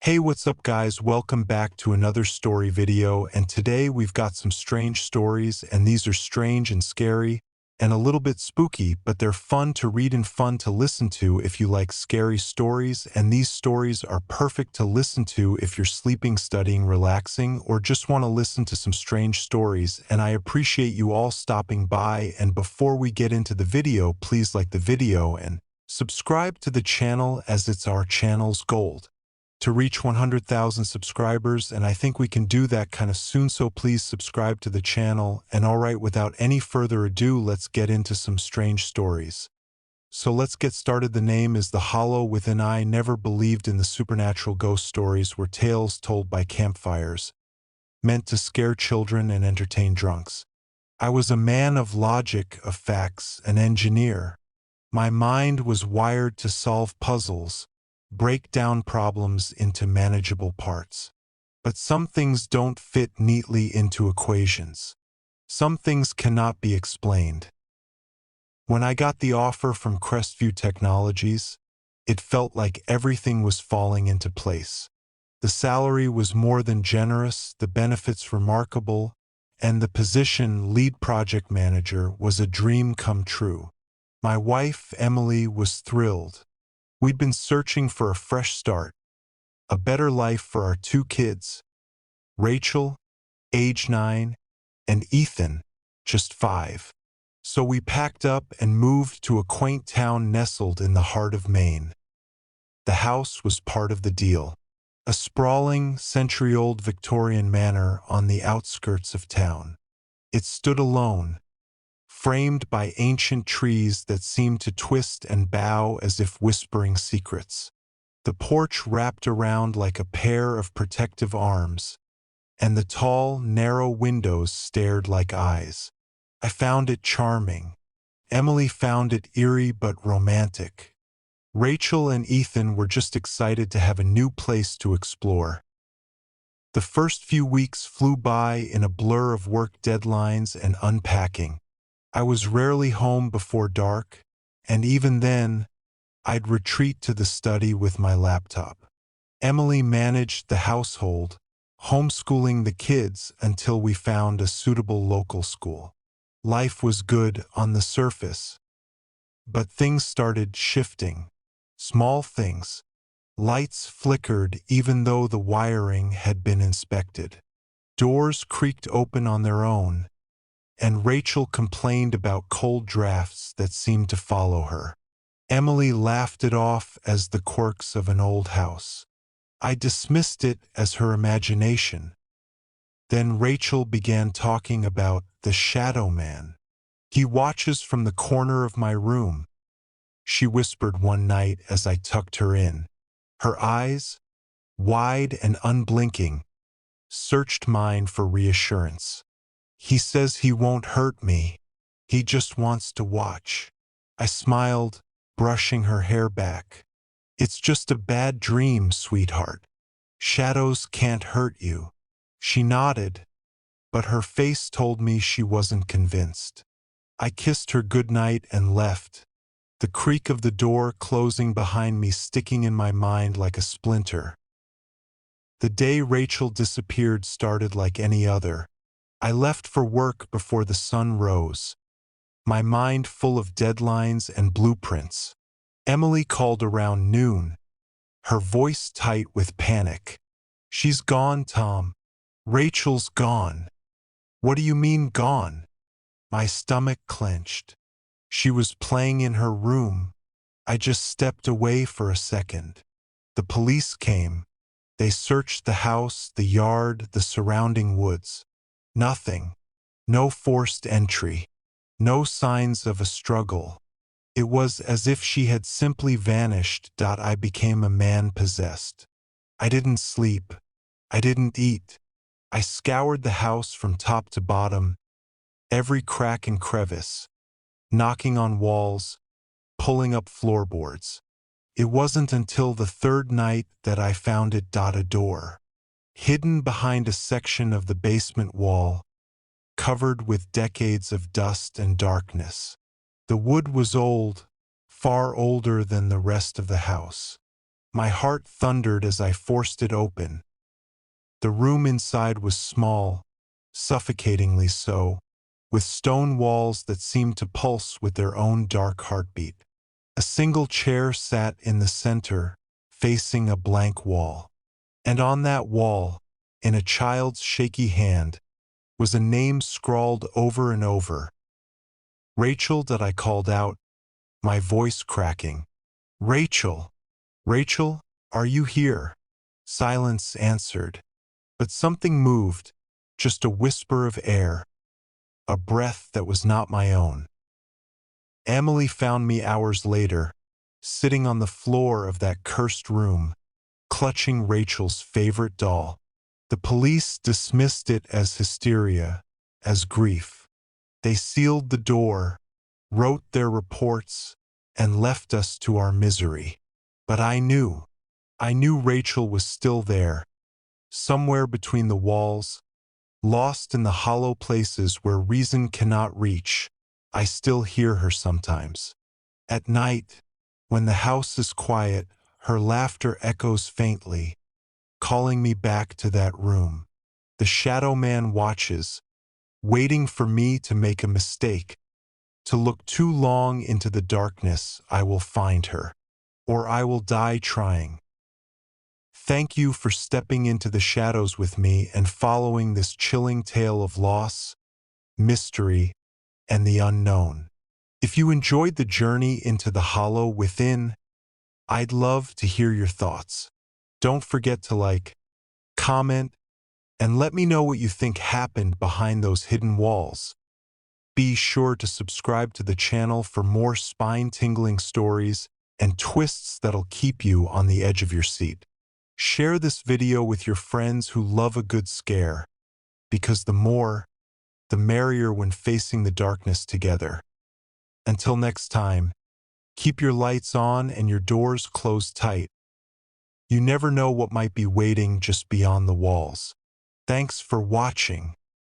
Hey, what's up guys? Welcome back to another story video, and today we've got some strange stories, and these are strange and scary and a little bit spooky, but they're fun to read and fun to listen to if you like scary stories, and these stories are perfect to listen to if you're sleeping, studying, relaxing, or just want to listen to some strange stories. And I appreciate you all stopping by, and before we get into the video, please like the video and subscribe to the channel as it's our channel's goal to reach 100,000 subscribers, and I think we can do that kind of soon, so please subscribe to the channel. And alright, without any further ado, let's get into some strange stories. So let's get started. The name is The Hollow Within. I never believed in the supernatural. Ghost stories were tales told by campfires, meant to scare children and entertain drunks. I was a man of logic, of facts, an engineer. My mind was wired to solve puzzles, break down problems into manageable parts. But some things don't fit neatly into equations. Some things cannot be explained. When I got the offer from Crestview Technologies, it felt like everything was falling into place. The salary was more than generous, the benefits remarkable, and the position, lead project manager, was a dream come true. My wife, Emily, was thrilled. We'd been searching for a fresh start, a better life for our two kids, Rachel, age 9, and Ethan, just 5. So we packed up and moved to a quaint town nestled in the heart of Maine. The house was part of the deal, a sprawling, century-old Victorian manor on the outskirts of town. It stood alone, framed by ancient trees that seemed to twist and bow as if whispering secrets. The porch wrapped around like a pair of protective arms, and the tall, narrow windows stared like eyes. I found it charming. Emily found it eerie but romantic. Rachel and Ethan were just excited to have a new place to explore. The first few weeks flew by in a blur of work deadlines and unpacking. I was rarely home before dark, and even then, I'd retreat to the study with my laptop. Emily managed the household, homeschooling the kids until we found a suitable local school. Life was good on the surface, but things started shifting. Small things. Lights flickered even though the wiring had been inspected. Doors creaked open on their own, and Rachel complained about cold drafts that seemed to follow her. Emily laughed it off as the quirks of an old house. I dismissed it as her imagination. Then Rachel began talking about the shadow man. He watches from the corner of my room, she whispered one night as I tucked her in. Her eyes, wide and unblinking, searched mine for reassurance. He says he won't hurt me. He just wants to watch. I smiled, brushing her hair back. It's just a bad dream, sweetheart. Shadows can't hurt you. She nodded, but her face told me she wasn't convinced. I kissed her goodnight and left, the creak of the door closing behind me sticking in my mind like a splinter. The day Rachel disappeared started like any other. I left for work before the sun rose, my mind full of deadlines and blueprints. Emily called around noon, her voice tight with panic. She's gone, Tom. Rachel's gone. What do you mean gone? My stomach clenched. She was playing in her room. I just stepped away for a second. The police came. They searched the house, the yard, the surrounding woods. Nothing. No forced entry. No signs of a struggle. It was as if she had simply vanished. I became a man possessed. I didn't sleep. I didn't eat. I scoured the house from top to bottom, every crack and crevice, knocking on walls, pulling up floorboards. It wasn't until the third night that I found it. A door, hidden behind a section of the basement wall, covered with decades of dust and darkness. The wood was old, far older than the rest of the house. My heart thundered as I forced it open. The room inside was small, suffocatingly so, with stone walls that seemed to pulse with their own dark heartbeat. A single chair sat in the center, facing a blank wall. And on that wall, in a child's shaky hand, was a name scrawled over and over. Rachel, that I called out, my voice cracking. Rachel! Rachel, are you here? Silence answered, but something moved, just a whisper of air, a breath that was not my own. Emily found me hours later, sitting on the floor of that cursed room, clutching Rachel's favorite doll. The police dismissed it as hysteria, as grief. They sealed the door, wrote their reports, and left us to our misery. But I knew Rachel was still there, somewhere between the walls, lost in the hollow places where reason cannot reach. I still hear her sometimes. At night, when the house is quiet, her laughter echoes faintly, calling me back to that room. The shadow man watches, waiting for me to make a mistake, to look too long into the darkness. I will find her, or I will die trying. Thank you for stepping into the shadows with me and following this chilling tale of loss, mystery, and the unknown. If you enjoyed the journey into the hollow within, I'd love to hear your thoughts. Don't forget to like, comment, and let me know what you think happened behind those hidden walls. Be sure to subscribe to the channel for more spine-tingling stories and twists that'll keep you on the edge of your seat. Share this video with your friends who love a good scare, because the more, the merrier when facing the darkness together. Until next time, keep your lights on and your doors closed tight. You never know what might be waiting just beyond the walls. Thanks for watching.